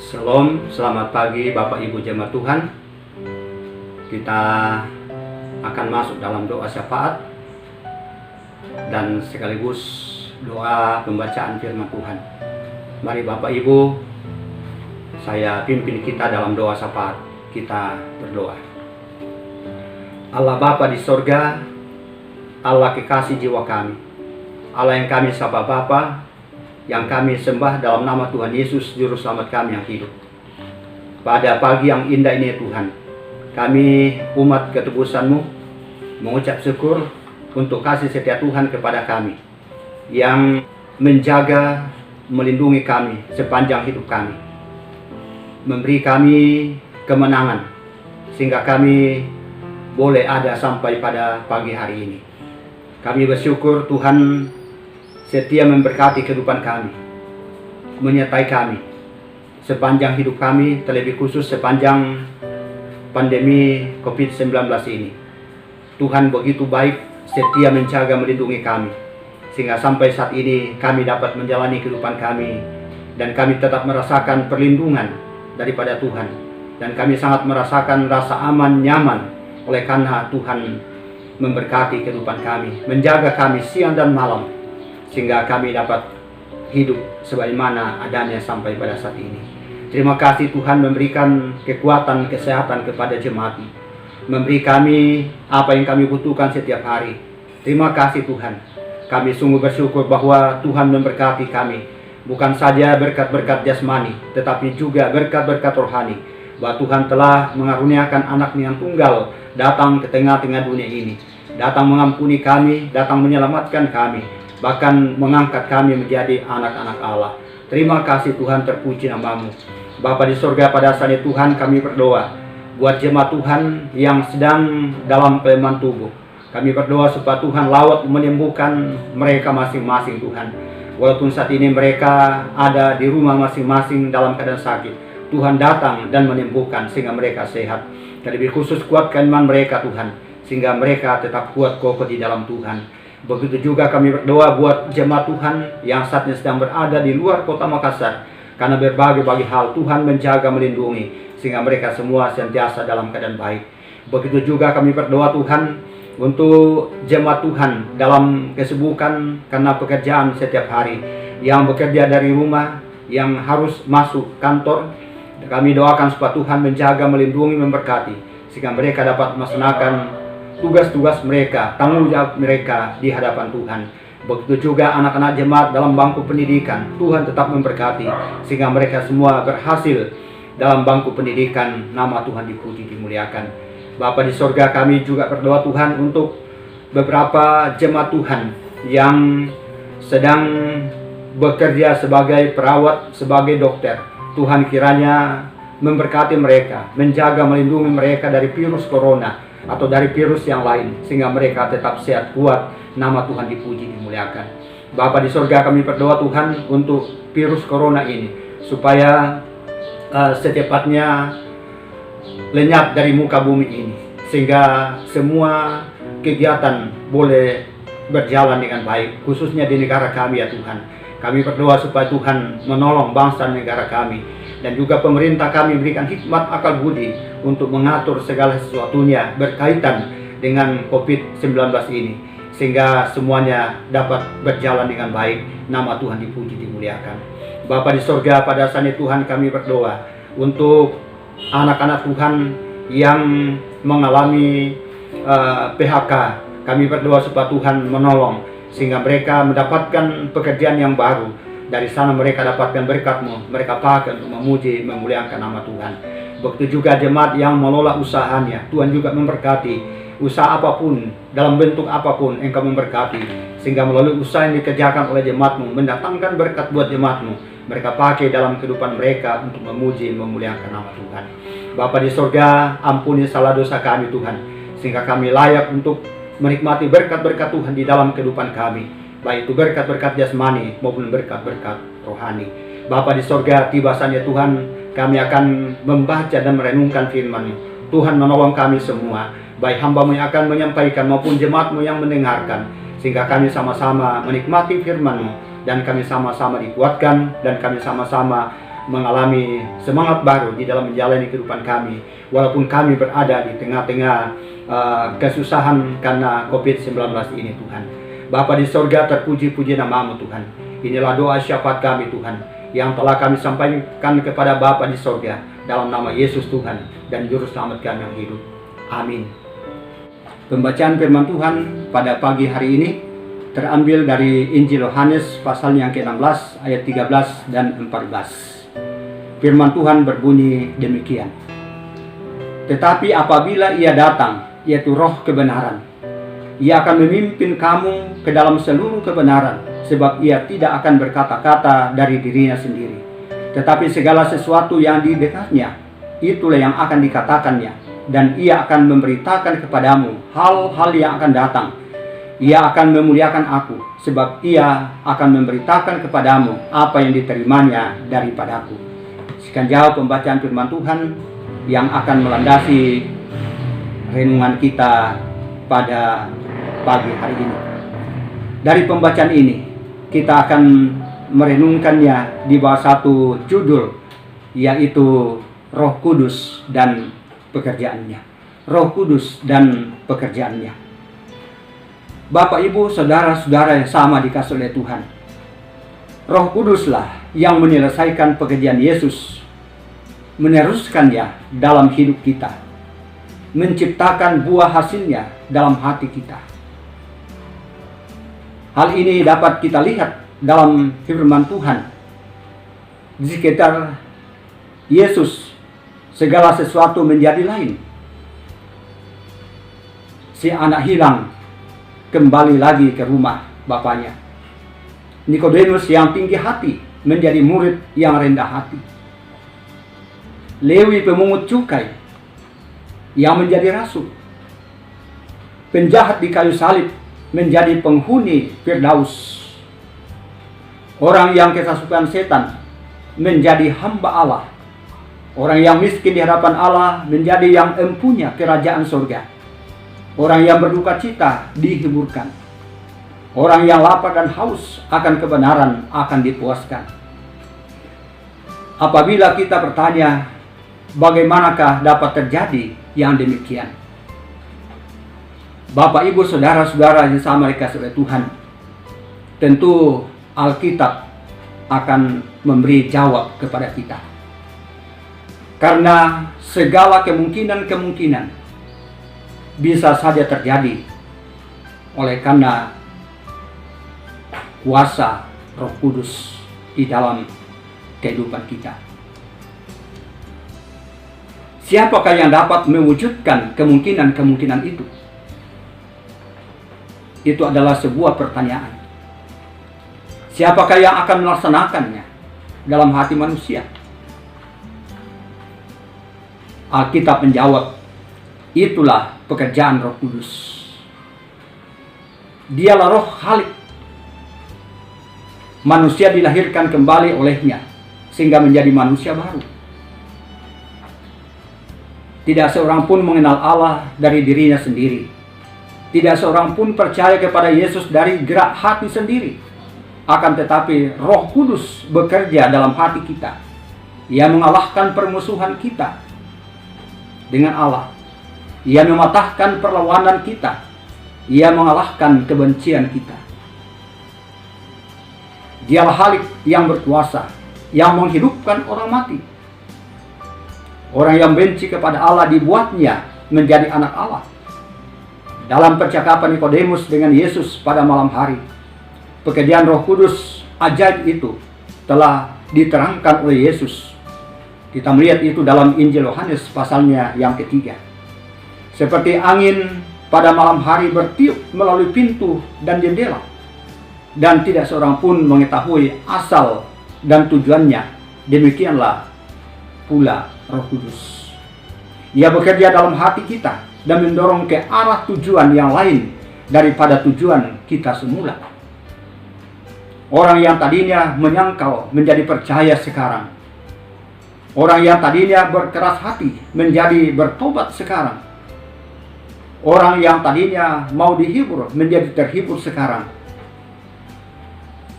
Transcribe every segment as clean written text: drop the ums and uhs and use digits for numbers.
Shalom, selamat pagi Bapak Ibu jemaat Tuhan. Kita akan masuk dalam doa syafaat dan sekaligus doa pembacaan firman Tuhan. Mari Bapak Ibu, saya pimpin kita dalam doa syafaat. Kita berdoa. Allah Bapa di sorga, Allah kekasih jiwa kami, Allah yang kami sapa Bapa, yang kami sembah dalam nama Tuhan Yesus, Juru Selamat kami yang hidup. Pada pagi yang indah ini Tuhan, kami umat ketebusan-Mu mengucap syukur untuk kasih setia Tuhan kepada kami, yang menjaga, melindungi kami sepanjang hidup kami, memberi kami kemenangan, sehingga kami boleh ada sampai pada pagi hari ini. Kami bersyukur Tuhan setia memberkati kehidupan kami, menyertai kami sepanjang hidup kami, terlebih khusus sepanjang pandemi COVID-19 ini. Tuhan begitu baik, setia menjaga, melindungi kami, sehingga sampai saat ini kami dapat menjalani kehidupan kami, dan kami tetap merasakan perlindungan daripada Tuhan, dan kami sangat merasakan rasa aman, nyaman, oleh karena Tuhan memberkati kehidupan kami, menjaga kami siang dan malam, sehingga kami dapat hidup sebagaimana adanya sampai pada saat ini. Terima kasih Tuhan memberikan kekuatan, kesehatan kepada jemaat-Mu, memberi kami apa yang kami butuhkan setiap hari. Terima kasih Tuhan. Kami sungguh bersyukur bahwa Tuhan memberkati kami, bukan saja berkat-berkat jasmani, tetapi juga berkat-berkat rohani, bahwa Tuhan telah mengaruniakan anak-Nya yang tunggal datang ke tengah-tengah dunia ini, datang mengampuni kami, datang menyelamatkan kami, bahkan mengangkat kami menjadi anak-anak Allah. Terima kasih Tuhan, terpuji nama-Mu. Bapa di sorga, pada saat ini Tuhan kami berdoa buat jemaat Tuhan yang sedang dalam kelemahan tubuh. Kami berdoa supaya Tuhan lawat menyembuhkan mereka masing-masing Tuhan. Walaupun saat ini mereka ada di rumah masing-masing dalam keadaan sakit, Tuhan datang dan menyembuhkan sehingga mereka sehat. Terlebih khusus kuatkan iman mereka Tuhan, sehingga mereka tetap kuat kokoh di dalam Tuhan. Begitu juga kami berdoa buat jemaat Tuhan yang saat ini sedang berada di luar kota Makassar, karena berbagai hal Tuhan menjaga, melindungi, sehingga mereka semua sentiasa dalam keadaan baik. Begitu juga kami berdoa Tuhan untuk jemaat Tuhan dalam kesibukan karena pekerjaan setiap hari, yang bekerja dari rumah, yang harus masuk kantor. Kami doakan supaya Tuhan menjaga, melindungi, memberkati, sehingga mereka dapat melaksanakan tugas-tugas mereka, tanggung jawab mereka di hadapan Tuhan. Begitu juga anak-anak jemaat dalam bangku pendidikan, Tuhan tetap memberkati, sehingga mereka semua berhasil dalam bangku pendidikan. Nama Tuhan dipuji, dimuliakan. Bapa di sorga, kami juga berdoa Tuhan untuk beberapa jemaat Tuhan yang sedang bekerja sebagai perawat, sebagai dokter. Tuhan kiranya memberkati mereka, menjaga, melindungi mereka dari virus corona atau dari virus yang lain, sehingga mereka tetap sehat, kuat. Nama Tuhan dipuji, dimuliakan. Bapa di sorga, kami berdoa Tuhan untuk virus corona ini, supaya secepatnya lenyap dari muka bumi ini, sehingga semua kegiatan boleh berjalan dengan baik, khususnya di negara kami ya Tuhan. Kami berdoa supaya Tuhan menolong bangsa negara kami, dan juga pemerintah kami berikan hikmat akal budi untuk mengatur segala sesuatunya berkaitan dengan COVID-19 ini, sehingga semuanya dapat berjalan dengan baik. Nama Tuhan dipuji, dimuliakan. Bapa di sorga, pada saat ini Tuhan kami berdoa untuk anak-anak Tuhan yang mengalami PHK. Kami berdoa supaya Tuhan menolong, sehingga mereka mendapatkan pekerjaan yang baru. Dari sana mereka dapatkan berkat-Mu, mereka pakai untuk memuji, memuliakan nama Tuhan. Begitu juga jemaat yang mengelola usahanya, Tuhan juga memberkati. Usaha apapun, dalam bentuk apapun, Engkau memberkati, sehingga melalui usaha yang dikerjakan oleh jemaat-Mu, mendatangkan berkat buat jemaat-Mu. Mereka pakai dalam kehidupan mereka untuk memuji, memuliakan nama Tuhan. Bapa di sorga, ampuni salah dosa kami Tuhan, sehingga kami layak untuk menikmati berkat-berkat Tuhan di dalam kehidupan kami, baik itu berkat-berkat jasmani maupun berkat-berkat rohani. Bapa di sorga, tiba saatnya Tuhan, kami akan membaca dan merenungkan firman-Mu. Tuhan menolong kami semua, baik hamba-Mu yang akan menyampaikan maupun jemaat-Mu yang mendengarkan, sehingga kami sama-sama menikmati firman-Mu, dan kami sama-sama dikuatkan, dan kami sama-sama mengalami semangat baru di dalam menjalani kehidupan kami, walaupun kami berada di tengah-tengah kesusahan karena COVID-19 ini Tuhan. Bapa di sorga, terpuji-puji nama-Mu Tuhan. Inilah doa syafaat kami Tuhan, yang telah kami sampaikan kepada Bapa di sorga, dalam nama Yesus Tuhan dan Juru Selamat kami yang hidup. Amin. Pembacaan firman Tuhan pada pagi hari ini terambil dari Injil Yohanes pasal yang ke-16 ayat 13 dan 14. Firman Tuhan berbunyi demikian. Tetapi apabila Ia datang, yaitu Roh kebenaran, Ia akan memimpin kamu ke dalam seluruh kebenaran, sebab Ia tidak akan berkata-kata dari dirinya sendiri, tetapi segala sesuatu yang didengarnya, itulah yang akan dikatakannya, dan Ia akan memberitakan kepadamu hal-hal yang akan datang. Ia akan memuliakan Aku, sebab Ia akan memberitakan kepadamu apa yang diterimanya daripadaku. Sekian jauh pembacaan firman Tuhan yang akan melandasi renungan kita pada pagi hari ini. Dari pembacaan ini kita akan merenungkannya di bawah satu judul, yaitu Roh Kudus dan pekerjaannya. Roh Kudus dan pekerjaannya. Bapak, Ibu, saudara-saudara yang sama dikasihi oleh Tuhan, Roh Kuduslah yang menyelesaikan pekerjaan Yesus, meneruskannya dalam hidup kita, menciptakan buah hasilnya dalam hati kita. Hal ini dapat kita lihat dalam firman Tuhan. Di sekitar Yesus, segala sesuatu menjadi lain. Si anak hilang kembali lagi ke rumah bapaknya. Nikodemus yang tinggi hati menjadi murid yang rendah hati. Lewi pemungut cukai yang menjadi rasul. Penjahat di kayu salib menjadi penghuni Firdaus. Orang yang kerasukan setan menjadi hamba Allah. Orang yang miskin di hadapan Allah menjadi yang empunya kerajaan surga. Orang yang berduka cita dihiburkan. Orang yang lapar dan haus akan kebenaran akan dipuaskan. Apabila kita bertanya, bagaimanakah dapat terjadi yang demikian? Bapak, Ibu, saudara-saudara yang sama dikasihi oleh Tuhan, tentu Alkitab akan memberi jawab kepada kita. Karena segala kemungkinan bisa saja terjadi oleh karena kuasa Roh Kudus di dalam kehidupan kita. Siapakah yang dapat mewujudkan kemungkinan itu? Itu adalah sebuah pertanyaan. Siapakah yang akan melaksanakannya dalam hati manusia? Alkitab menjawab, itulah pekerjaan Roh Kudus. Dialah Roh Khalik. Manusia dilahirkan kembali olehnya sehingga menjadi manusia baru. Tidak seorang pun mengenal Allah dari dirinya sendiri. Tidak seorang pun percaya kepada Yesus dari gerak hati sendiri. Akan tetapi Roh Kudus bekerja dalam hati kita. Ia mengalahkan permusuhan kita dengan Allah. Ia mematahkan perlawanan kita. Ia mengalahkan kebencian kita. Dialah Khalik yang berkuasa, yang menghidupkan orang mati. Orang yang benci kepada Allah dibuatnya menjadi anak Allah. Dalam percakapan Nikodemus dengan Yesus pada malam hari, pekerjaan Roh Kudus ajaib itu telah diterangkan oleh Yesus. Kita melihat itu dalam Injil Yohanes pasalnya yang ketiga. Seperti angin pada malam hari bertiup melalui pintu dan jendela, dan tidak seorang pun mengetahui asal dan tujuannya. Demikianlah pula Roh Kudus. Ia bekerja dalam hati kita dan mendorong ke arah tujuan yang lain daripada tujuan kita semula. Orang yang tadinya menyangkal menjadi percaya sekarang. Orang yang tadinya berkeras hati menjadi bertobat sekarang. Orang yang tadinya mau dihibur menjadi terhibur sekarang.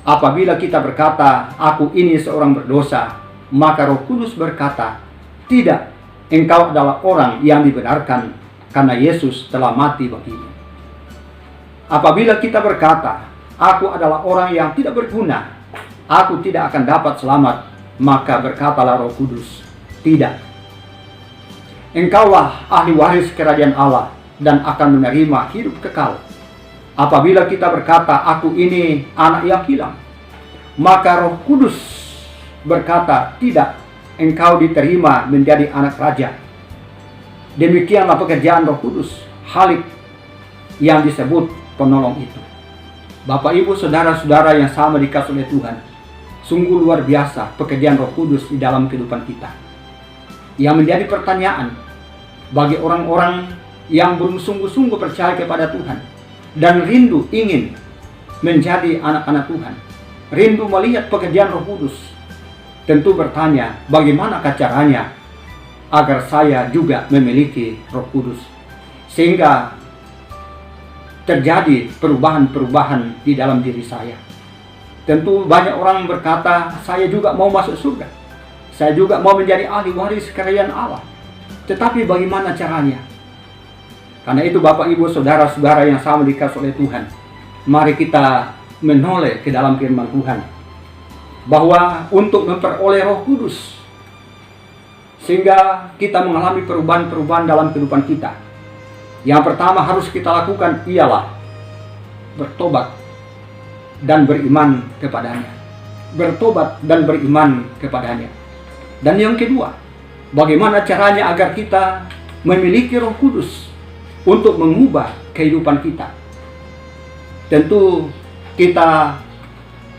Apabila kita berkata, aku ini seorang berdosa, maka Roh Kudus berkata, tidak, engkau adalah orang yang dibenarkan karena Yesus telah mati bagimu. Apabila kita berkata, aku adalah orang yang tidak berguna, aku tidak akan dapat selamat, maka berkatalah Roh Kudus, tidak. Engkaulah ahli waris kerajaan Allah dan akan menerima hidup kekal. Apabila kita berkata, aku ini anak yang hilang, maka Roh Kudus berkata, tidak, engkau diterima menjadi anak raja. Demikianlah pekerjaan Roh Kudus, Halik yang disebut penolong itu. Bapak, Ibu, saudara-saudara yang sama dikasih oleh Tuhan, sungguh luar biasa pekerjaan Roh Kudus di dalam kehidupan kita. Yang menjadi pertanyaan bagi orang-orang yang belum sungguh-sungguh percaya kepada Tuhan dan rindu ingin menjadi anak-anak Tuhan, rindu melihat pekerjaan Roh Kudus, tentu bertanya, bagaimanakah caranya agar saya juga memiliki Roh Kudus sehingga terjadi perubahan-perubahan di dalam diri saya. Tentu banyak orang berkata, saya juga mau masuk surga, saya juga mau menjadi ahli waris kerajaan Allah. Tetapi bagaimana caranya? Karena itu Bapak, Ibu, saudara-saudara yang sama dikasih oleh Tuhan, mari kita menoleh ke dalam firman Tuhan, bahwa untuk memperoleh Roh Kudus, sehingga kita mengalami perubahan-perubahan dalam kehidupan kita, yang pertama harus kita lakukan ialah bertobat dan beriman kepadanya. Bertobat dan beriman kepadanya. Dan yang kedua, bagaimana caranya agar kita memiliki Roh Kudus untuk mengubah kehidupan kita? Tentu kita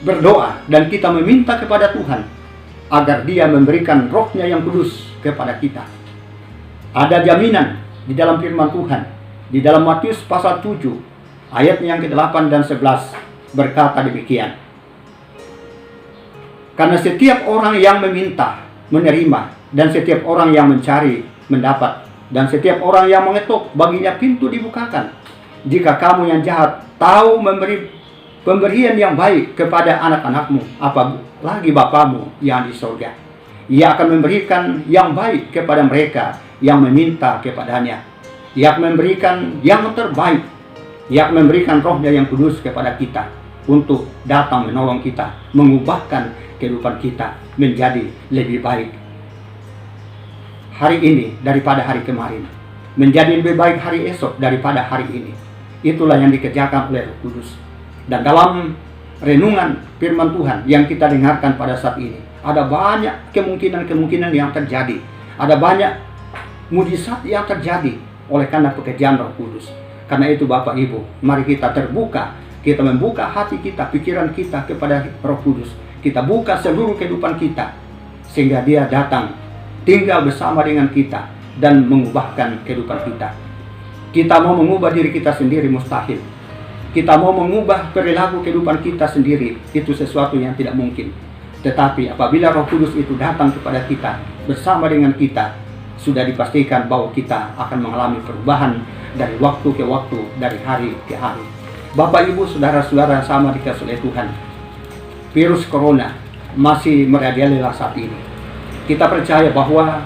berdoa dan kita meminta kepada Tuhan agar Dia memberikan Roh-Nya yang kudus kepada kita. Ada jaminan di dalam firman Tuhan, di dalam Matius pasal 7 ayatnya yang ke-8 dan 11 berkata demikian. Karena setiap orang yang meminta menerima, dan setiap orang yang mencari mendapat, dan setiap orang yang mengetuk baginya pintu dibukakan. Jika kamu yang jahat tahu memberi pemberian yang baik kepada anak-anakmu, apalagi Bapamu yang di surga, Ia akan memberikan yang baik kepada mereka yang meminta kepadanya. Ia akan memberikan yang terbaik. Ia akan memberikan Roh-Nya yang kudus kepada kita untuk datang menolong kita, mengubahkan kehidupan kita menjadi lebih baik hari ini daripada hari kemarin, menjadi lebih baik hari esok daripada hari ini. Itulah yang dikerjakan oleh Roh Kudus. Dan dalam renungan firman Tuhan yang kita dengarkan pada saat ini, ada banyak kemungkinan-kemungkinan yang terjadi. Ada banyak mujizat yang terjadi oleh karena pekerjaan Roh Kudus. Karena itu Bapak Ibu, mari kita terbuka, kita membuka hati kita, pikiran kita kepada Roh Kudus. Kita buka seluruh kehidupan kita, sehingga Dia datang, tinggal bersama dengan kita, dan mengubahkan kehidupan kita. Kita mau mengubah diri kita sendiri mustahil. Kita mau mengubah perilaku kehidupan kita sendiri, itu sesuatu yang tidak mungkin. Tetapi apabila Roh Kudus itu datang kepada kita, bersama dengan kita, sudah dipastikan bahwa kita akan mengalami perubahan dari waktu ke waktu, dari hari ke hari. Bapak, Ibu, saudara-saudara sama dikasih oleh Tuhan, virus corona masih merajalela saat ini. Kita percaya bahwa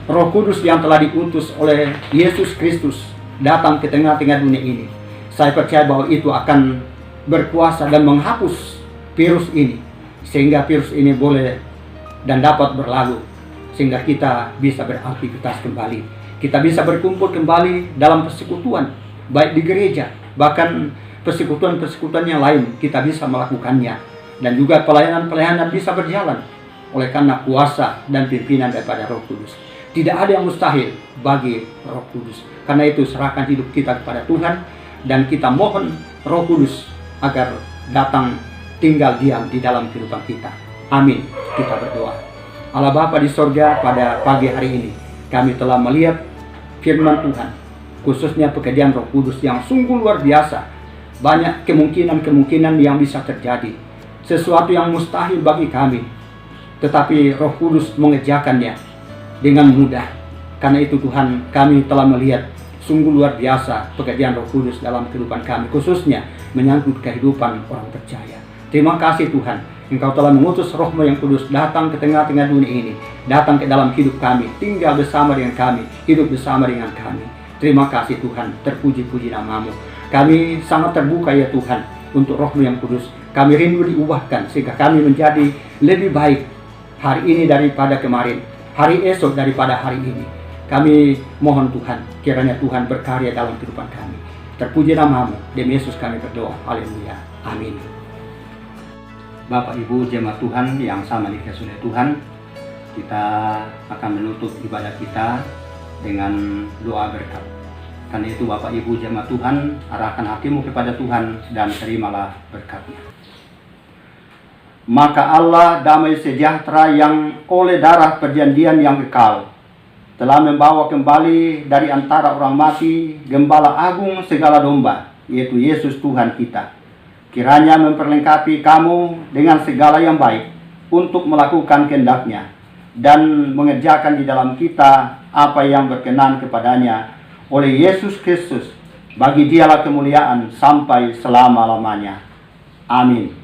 Roh Kudus yang telah diutus oleh Yesus Kristus datang ke tengah-tengah dunia ini. Saya percaya bahwa itu akan berkuasa dan menghapus virus ini, sehingga virus ini boleh dan dapat berlalu, sehingga kita bisa beraktivitas kembali. Kita bisa berkumpul kembali dalam persekutuan, baik di gereja, bahkan persekutuan-persekutuan yang lain kita bisa melakukannya. Dan juga pelayanan-pelayanan bisa berjalan oleh karena kuasa dan pimpinan daripada Roh Kudus. Tidak ada yang mustahil bagi Roh Kudus. Karena itu serahkan hidup kita kepada Tuhan, dan kita mohon Roh Kudus agar datang tinggal diam di dalam kehidupan kita. Amin. Kita berdoa. Allah Bapa di sorga, pada pagi hari ini kami telah melihat firman Tuhan, khususnya pekerjaan Roh Kudus yang sungguh luar biasa. Banyak kemungkinan-kemungkinan yang bisa terjadi, sesuatu yang mustahil bagi kami, tetapi Roh Kudus mengerjakannya dengan mudah. Karena itu Tuhan, kami telah melihat Sungguh luar biasa pekerjaan Roh Kudus dalam kehidupan kami, khususnya menyangkut kehidupan orang percaya. Terima kasih Tuhan, Engkau telah mengutus Roh-Mu yang kudus datang ke tengah-tengah dunia ini, datang ke dalam hidup kami, tinggal bersama dengan kami, hidup bersama dengan kami. Terima kasih Tuhan, terpuji-puji nama-Mu. Kami sangat terbuka ya Tuhan untuk Roh-Mu yang kudus. Kami rindu diubahkan sehingga kami menjadi lebih baik hari ini daripada kemarin, hari esok daripada hari ini. Kami mohon Tuhan, kiranya Tuhan berkarya dalam kehidupan kami. Terpuji nama-Mu, demi Yesus kami berdoa. Haleluya. Amin. Bapak Ibu jemaat Tuhan yang sama dikasihi oleh Tuhan, kita akan menutup ibadah kita dengan doa berkat. Karena itu Bapak Ibu jemaat Tuhan, arahkan hatimu kepada Tuhan dan terimalah berkat-Nya. Maka Allah damai sejahtera yang oleh darah perjanjian yang kekal telah membawa kembali dari antara orang mati Gembala Agung segala domba, yaitu Yesus Tuhan kita. Kiranya memperlengkapi kamu dengan segala yang baik untuk melakukan kehendak-Nya dan mengerjakan di dalam kita apa yang berkenan kepadanya oleh Yesus Kristus. Bagi Dialah kemuliaan sampai selama-lamanya. Amin.